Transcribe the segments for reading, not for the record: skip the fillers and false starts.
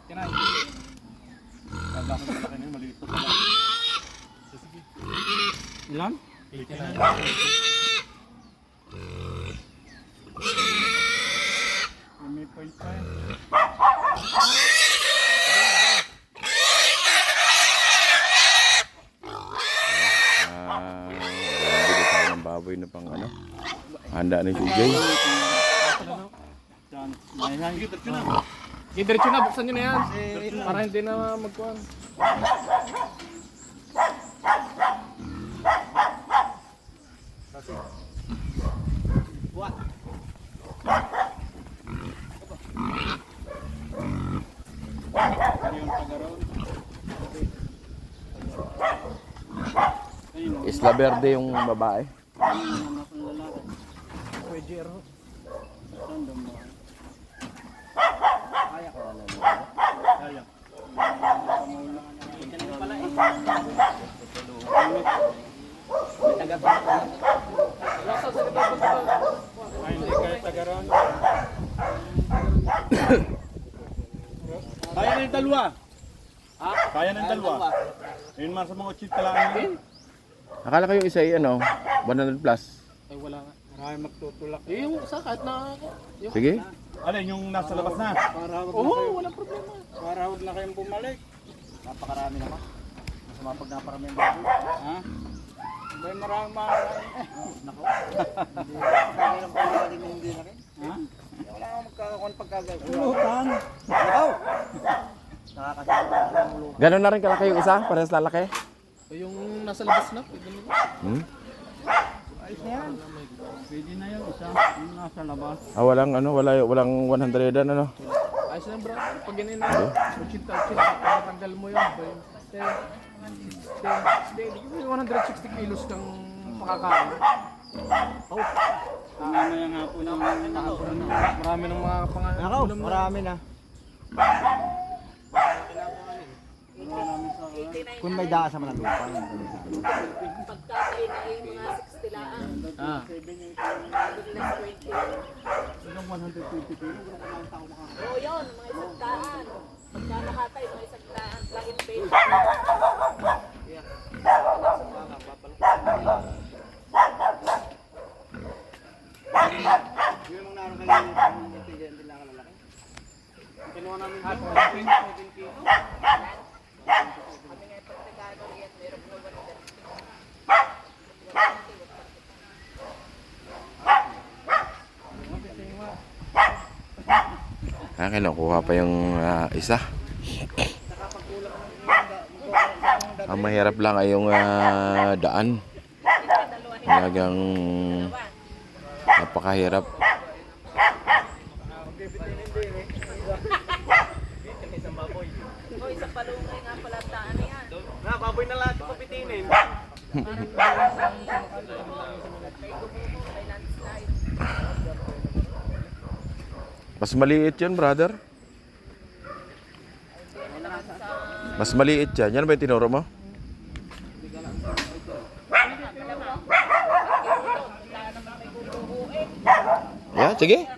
Tinay. Kala ko malaki na yun, maliit pa pala. Sige. Ilan? 89. May point pa yan. Bili tayo ng baboy na pang ano. Handa ni CJ. Sige, diretso na. Buksan nyo na yan. Para hindi na magkuhan. Isla Verde yung babae. Kaya na yung dalawa. Kaya na yung dalawa. Ayun man sa mga chip kailangan yun. Akala ko yung isa ay ano, 100 plus. Ay wala nga. Marami magtutulak. Yung sa kahit na... Yung, Sige. alin, yung nasa labas na. Oo, walang problema. Para huwag na kayong bumalik. Napakarami naman. Mas mapag naparami ang bago. Ha? May maraming nako. Hindi lang pala rin hindi na rin. Ha? Wala akong magkakakuan pagkagay. Ulutan. Nakaw! Nakakasama ng ulutan. Ganon na rin kalaki yung isa, parehas lalaki. Yung nasa labas na, pwede nila. Ayos na yan. Pwede na yun, isa. Yung nasa labas. Ah, walang ano, walang 100 yan ano. Ayos na bro. Pag ganyan na, 80, pagkatanggal mo yun. Stay. 160 kilos kang pakakain. Oh. Mamaya nga po ng marami ng mga pangalan. Marami na. Kung may daan sa mga lupa. Pagkakain ay mga 60 laan. Less 20. Ilang 120 kilo? Oo yun, mga isang daan. Pagka nakatay, mga isang daan. Plug-in page. Yung mga naroon kayo yung tigyan din lang lalaki. Kinuha namin dyan, 7 kilo. Kami ngayon pagkakano yan, meron po 130. Kinukuha pa yung isa. Ang mahirap lang ay yung daan. Talagang napakahirap. O, isang palungay nga pala ang daan na yan. Na, baboy na lahat papitinin. May gubumo, may landslide. Mas maliit yun, brother. Mas maliit yan. Yan ba yung tinuro mo? Yeah, sige.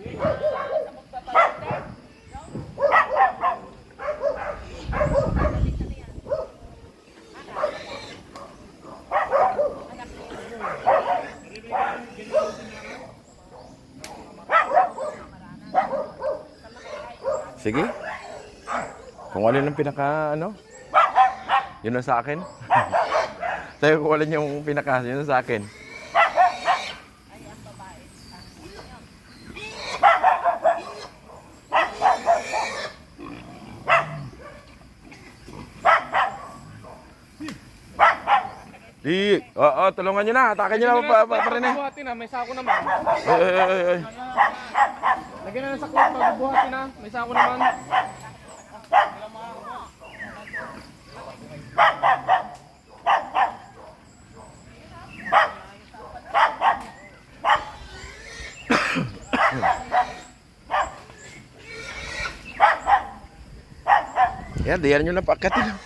Sige. Kung alin ang pinaka ano, yun ang sa akin. Tayo kung alin yung pinaka, yun ang sa akin. Di, tulungan nyo na. Atakin nyo na pa rin eh. Buhatin na, may sako naman. Ay. Lagyan na ng sakot, magbuhatin na. May sako naman. Yan, diyan nyo na paakatin.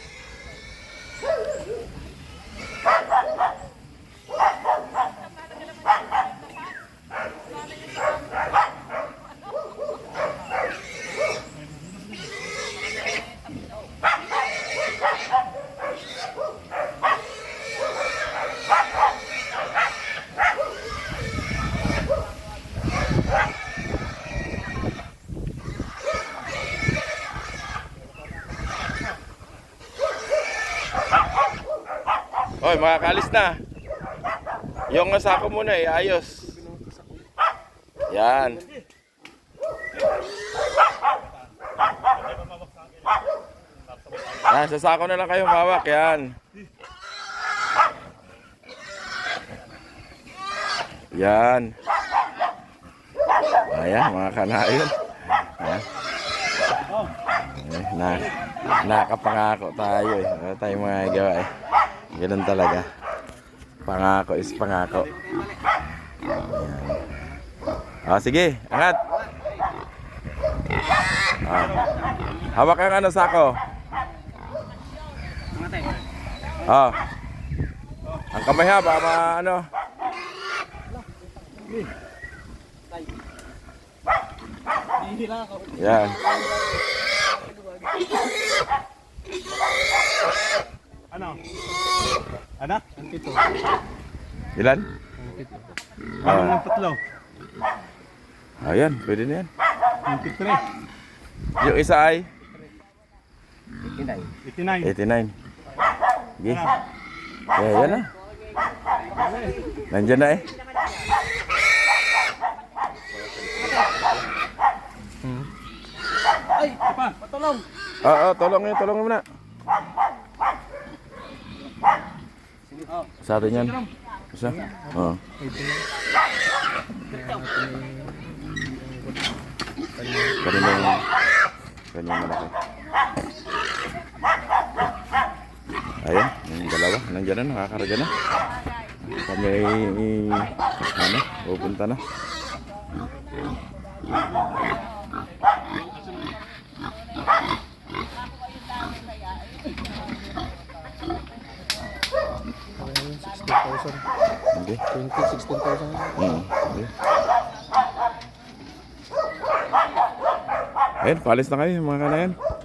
Hoy, makakalis na. Yung sako muna eh, ayos. Yan. Yan, sa sako na lang kayo hawak. Yan. Yan. Ayan, mga kanayon. Ayan. Nakapangako tayo eh. Ano tayong mga igawa eh. Ganun talaga. Pangako is pangako. Ayan. Sige, angat. Hawak ang ano sako. Ang kamay ha, baka ano. Yan. Ano? Anak? Ang pito. Ilan? Ano ng tatlo? Ayan, pwede na yan. 23. Yung isa ay 89. 89. Sige. Yan na. Nandyan na eh. Ay, pa, patulong. Oo, tulong mo na. Sa atin yan. Isa? Oo. Kanina malaki. Ayan, yung dalawa. Nandiyan na, nakakarga na. Kami ano, pupunta na. Hindi. 16,000. Hindi. Ayun, paalis na kayo mga kanayan.